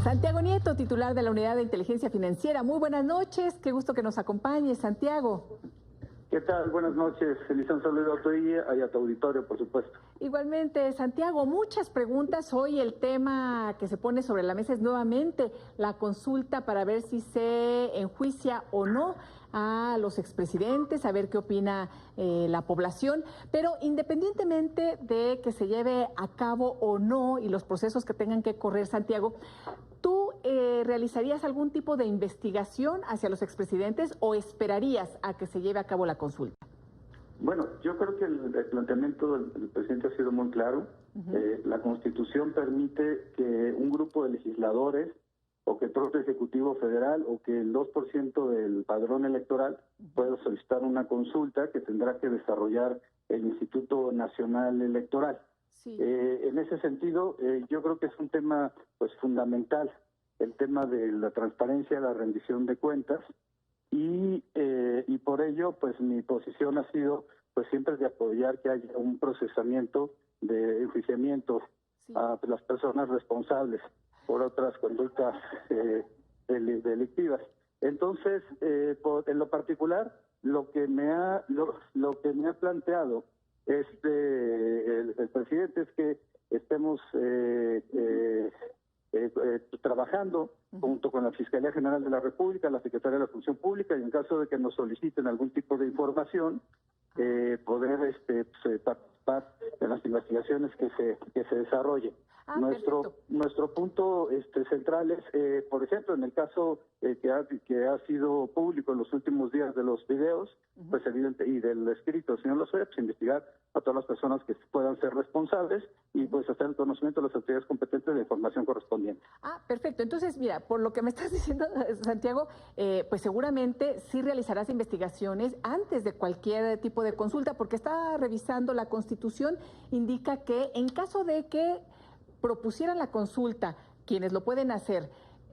Santiago Nieto, titular de la Unidad de Inteligencia Financiera. Muy buenas noches, qué gusto que nos acompañe, Santiago. ¿Qué tal? Buenas noches, Elisa, un saludo a tu y a tu auditorio, por supuesto. Igualmente, Santiago, muchas preguntas. Hoy el tema que se pone sobre la mesa es nuevamente la consulta para ver si se enjuicia o no a los expresidentes, a ver qué opina la población. Pero independientemente de que se lleve a cabo o no y los procesos que tengan que correr, Santiago, ¿tú realizarías algún tipo de investigación hacia los expresidentes o esperarías a que se lleve a cabo la consulta? Bueno, yo creo que el planteamiento del presidente ha sido muy claro. La Constitución permite que un grupo de legisladores o que el propio Ejecutivo Federal o que el 2% del padrón electoral pueda solicitar una consulta que tendrá que desarrollar el Instituto Nacional Electoral. Sí. En ese sentido, yo creo que es un tema pues fundamental, el tema de la transparencia, la rendición de cuentas, y por ello pues mi posición ha sido pues siempre de apoyar que haya un procesamiento de enjuiciamiento a las personas responsables por otras conductas delictivas. Entonces, en lo particular, lo que me ha planteado el presidente es que estemos trabajando junto con la Fiscalía General de la República, la Secretaría de la Función Pública, y en caso de que nos soliciten algún tipo de información, poder participar en las investigaciones que se desarrollen. Nuestro punto central es, por ejemplo, en el caso que ha sido público en los últimos días de los videos, pues evidente, y del escrito del señor Lozoya, pues investigar a todas las personas que puedan ser responsables y pues hacer el conocimiento de las autoridades competentes de la información correspondiente. Perfecto. Entonces, mira, por lo que me estás diciendo, Santiago, pues seguramente sí realizarás investigaciones antes de cualquier tipo de consulta, porque está revisando la Constitución, indica que en caso de que propusieran la consulta, quienes lo pueden hacer,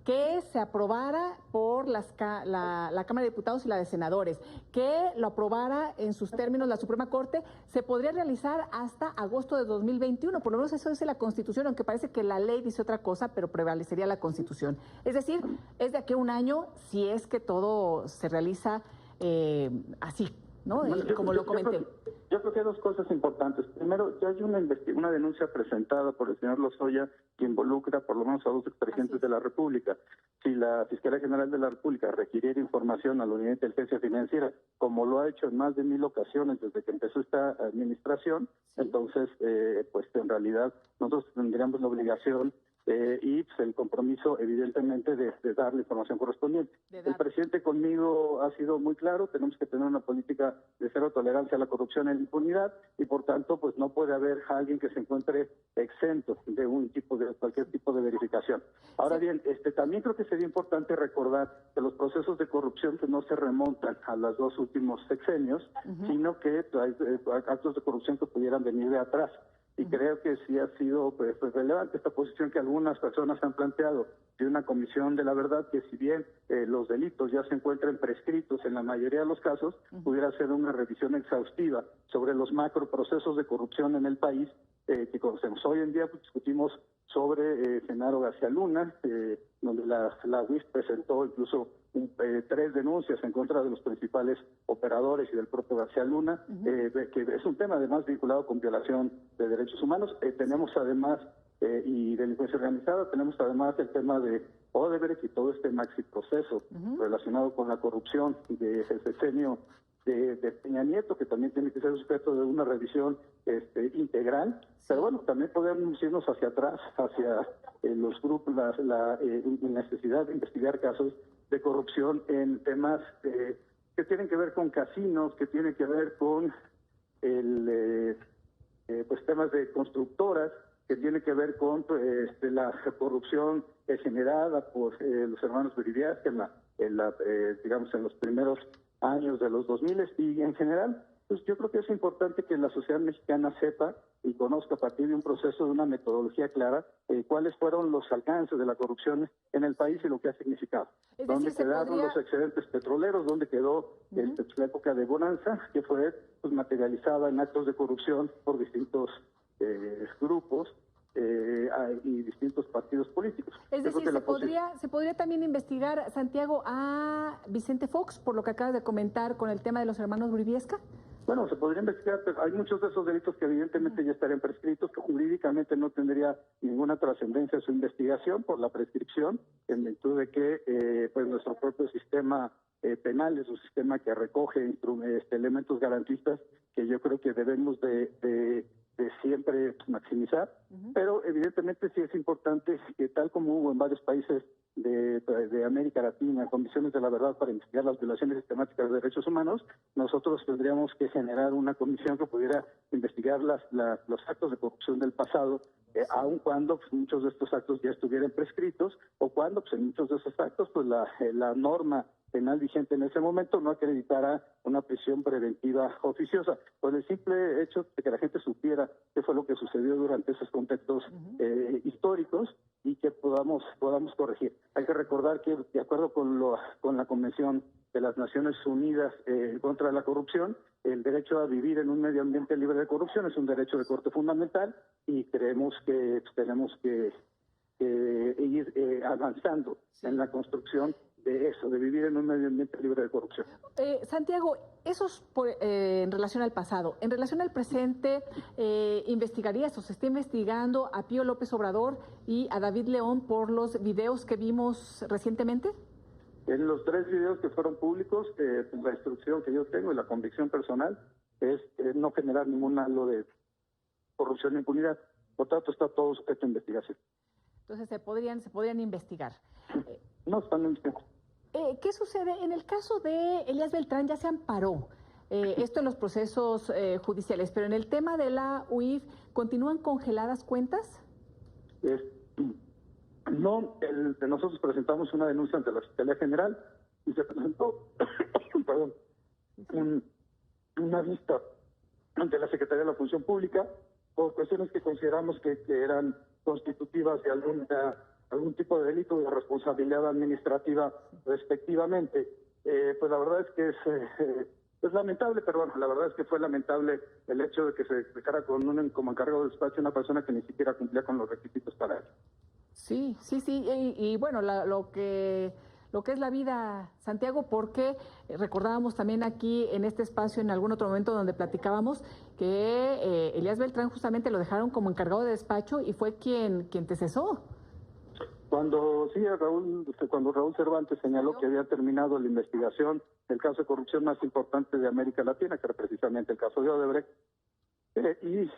que se aprobara por la Cámara de Diputados y la de Senadores, que lo aprobara en sus términos la Suprema Corte, se podría realizar hasta agosto de 2021, por lo menos eso dice la Constitución, aunque parece que la ley dice otra cosa, pero prevalecería la Constitución. Es decir, es de aquí a un año si es que todo se realiza así, ¿no? Como lo comenté. Yo creo que hay dos cosas importantes. Primero, ya hay una denuncia presentada por el señor Lozoya que involucra por lo menos a dos expresidentes de la República. Si la Fiscalía General de la República requiriera información a la Unidad de Inteligencia Financiera, como lo ha hecho en más de 1000 ocasiones desde que empezó esta administración, entonces, pues en realidad nosotros tendríamos la obligación y pues, el compromiso, evidentemente, de dar la información correspondiente. El presidente conmigo ha sido muy claro, tenemos que tener una política de cero tolerancia a la corrupción y la impunidad, y por tanto, pues no puede haber alguien que se encuentre exento de cualquier tipo de verificación. Ahora bien, también creo que sería importante recordar que los procesos de corrupción pues, no se remontan a los dos últimos sexenios, sino que hay actos de corrupción que pudieran venir de atrás. Y creo que sí ha sido pues relevante esta posición que algunas personas han planteado de una comisión de la verdad, que si bien los delitos ya se encuentran prescritos en la mayoría de los casos, pudiera hacer una revisión exhaustiva sobre los macroprocesos de corrupción en el país que conocemos. Hoy en día pues, discutimos sobre Genaro García Luna, donde la UIF presentó incluso 3 denuncias en contra de los principales operadores y del propio García Luna, que es un tema además vinculado con violación de derechos humanos. Tenemos además, y delincuencia organizada, tenemos además el tema de Odebrecht y todo este maxi proceso relacionado con la corrupción del sexenio de Peña Nieto, que también tiene que ser sujeto de una revisión integral. Pero bueno, también podemos irnos hacia atrás, hacia los grupos, la necesidad de investigar casos de corrupción en temas que tienen que ver con casinos, que tienen que ver con pues temas de constructoras, que tiene que ver con la corrupción generada por los hermanos Beribias, que digamos en los primeros años de los 2000, y en general pues yo creo que es importante que la sociedad mexicana sepa y conozca a partir de un proceso, de una metodología clara, cuáles fueron los alcances de la corrupción en el país y lo que ha significado. ¿Dónde quedaron los excedentes petroleros? ¿Dónde quedó la época de bonanza, que fue pues, materializada en actos de corrupción por distintos grupos? y distintos partidos políticos. Es decir, se podría también investigar, Santiago, a Vicente Fox, por lo que acabas de comentar con el tema de los hermanos Briviesca. Bueno, se podría investigar, pero hay muchos de esos delitos que evidentemente ya estarían prescritos, que jurídicamente no tendría ninguna trascendencia su investigación por la prescripción, en virtud de que pues nuestro propio sistema penal es un sistema que recoge elementos garantistas que yo creo que debemos de siempre maximizar, pero evidentemente sí es importante que, tal como hubo en varios países de América Latina, comisiones de la verdad para investigar las violaciones sistemáticas de derechos humanos, nosotros tendríamos que generar una comisión que pudiera investigar los actos de corrupción del pasado, aun cuando pues, muchos de estos actos ya estuvieran prescritos, o cuando pues, en muchos de esos actos pues la norma penal vigente en ese momento no acreditara una prisión preventiva oficiosa. Por el simple hecho de que la gente supiera qué fue lo que sucedió durante esos contextos históricos y que podamos corregir. Hay que recordar que, de acuerdo con la Convención de las Naciones Unidas contra la corrupción, el derecho a vivir en un medio ambiente libre de corrupción es un derecho de corte fundamental y creemos que tenemos que ir avanzando en la construcción de eso, de vivir en un medio ambiente libre de corrupción. Santiago, eso es en relación al pasado. En relación al presente, ¿investigarías o se está investigando a Pío López Obrador y a David León por los videos que vimos recientemente? En los 3 videos que fueron públicos, la instrucción que yo tengo y la convicción personal es no generar ningún halo de corrupción e impunidad. Por tanto, está todo sujeto a investigación. Entonces, se podrían investigar. No están investigando. ¿Qué sucede? En el caso de Elías Beltrán ya se amparó, esto en los procesos judiciales, pero en el tema de la UIF, ¿continúan congeladas cuentas? No, nosotros presentamos una denuncia ante la Fiscalía General y se presentó una vista ante la Secretaría de la Función Pública por cuestiones que consideramos que eran constitutivas de algún tipo de delito de responsabilidad administrativa respectivamente. Pues la verdad es que es lamentable, pero bueno, la verdad es que fue lamentable el hecho de que se dejara como encargado de despacho una persona que ni siquiera cumplía con los requisitos para ello. Sí, y bueno, lo que es la vida, Santiago, porque recordábamos también aquí en este espacio, en algún otro momento donde platicábamos, que Elías Beltrán justamente lo dejaron como encargado de despacho y fue quien te cesó. Cuando Raúl Cervantes señaló que había terminado la investigación del caso de corrupción más importante de América Latina, que era precisamente el caso de Odebrecht, y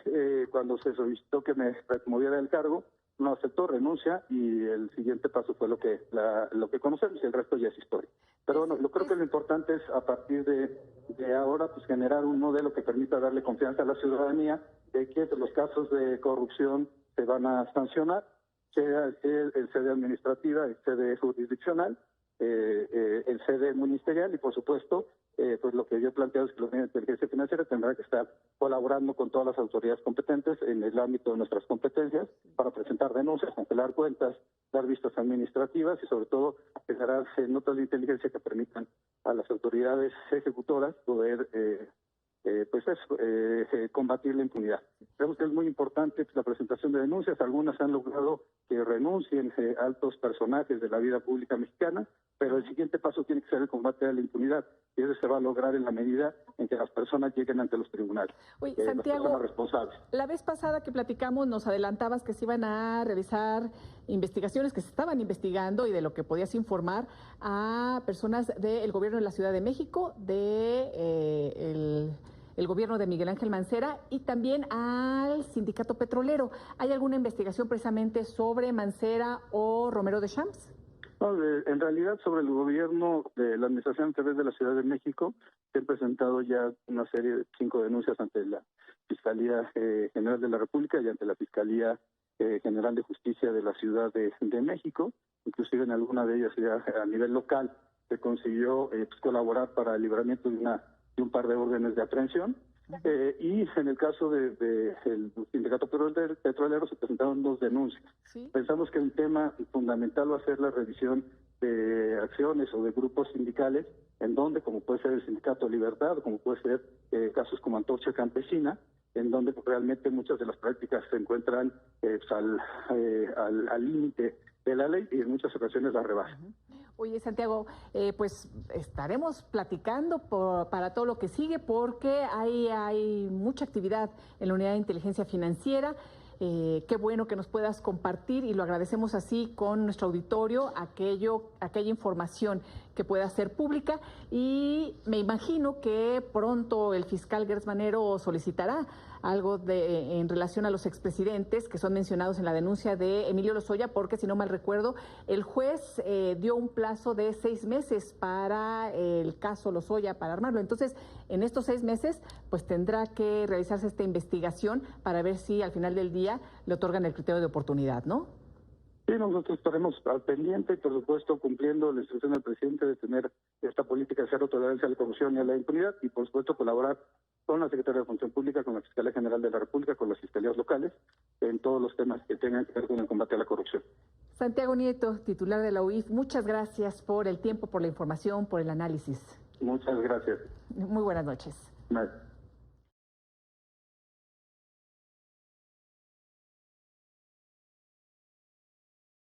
cuando se solicitó que me removiera del cargo, no aceptó, renuncia, y el siguiente paso fue lo que conocemos, y el resto ya es historia. Pero bueno, yo creo que lo importante es, a partir de ahora, pues generar un modelo que permita darle confianza a la ciudadanía de que los casos de corrupción se van a sancionar, sea en sede administrativa, en sede jurisdiccional, en sede ministerial, y por supuesto, pues lo que yo he planteado es que los medios de inteligencia financiera tendrán que estar colaborando con todas las autoridades competentes en el ámbito de nuestras competencias para presentar denuncias, cancelar cuentas, dar vistas administrativas y sobre todo generar notas de inteligencia que permitan a las autoridades ejecutoras poder combatir la impunidad. Creemos que es muy importante la presentación de denuncias. Algunas han logrado que renuncien altos personajes de la vida pública mexicana, pero el siguiente paso tiene que ser el combate a la impunidad, y eso se va a lograr en la medida en que las personas lleguen ante los tribunales. Oye, Santiago, las personas responsables. La vez pasada que platicamos nos adelantabas que se iban a realizar investigaciones, que se estaban investigando y de lo que podías informar a personas del gobierno de la Ciudad de México, el gobierno de Miguel Ángel Mancera y también al sindicato petrolero. ¿Hay alguna investigación precisamente sobre Mancera o Romero de Champs? No, en realidad sobre el gobierno de la administración a través de la Ciudad de México se han presentado ya una serie de 5 denuncias ante la Fiscalía General de la República y ante la Fiscalía General de Justicia de la Ciudad de México. Inclusive en alguna de ellas ya a nivel local se consiguió colaborar para el libramiento de un par de órdenes de aprehensión. Y en el caso del sindicato petrolero se presentaron 2 denuncias. ¿Sí? Pensamos que un tema fundamental va a ser la revisión de acciones o de grupos sindicales, en donde, como puede ser el Sindicato Libertad, como puede ser casos como Antorcha Campesina, en donde realmente muchas de las prácticas se encuentran al límite de la ley y en muchas ocasiones la rebasan. Oye, Santiago, pues estaremos platicando para todo lo que sigue porque hay mucha actividad en la Unidad de Inteligencia Financiera. Qué bueno que nos puedas compartir y lo agradecemos así con nuestro auditorio, aquella información que pueda ser pública, y me imagino que pronto el fiscal Gertz Manero solicitará algo en relación a los expresidentes que son mencionados en la denuncia de Emilio Lozoya, porque si no mal recuerdo, el juez dio un plazo de 6 meses para el caso Lozoya, para armarlo. Entonces, en estos 6 meses, pues tendrá que realizarse esta investigación para ver si al final del día le otorgan el criterio de oportunidad, ¿no? Sí, nosotros estaremos al pendiente y, por supuesto, cumpliendo la instrucción del presidente de tener esta política de cero tolerancia a la corrupción y a la impunidad y, por supuesto, colaborar con la Secretaría de Función Pública, con la Fiscalía General de la República, con las fiscalías locales, en todos los temas que tengan que ver con el combate a la corrupción. Santiago Nieto, titular de la UIF, muchas gracias por el tiempo, por la información, por el análisis. Muchas gracias. Muy buenas noches. Bye.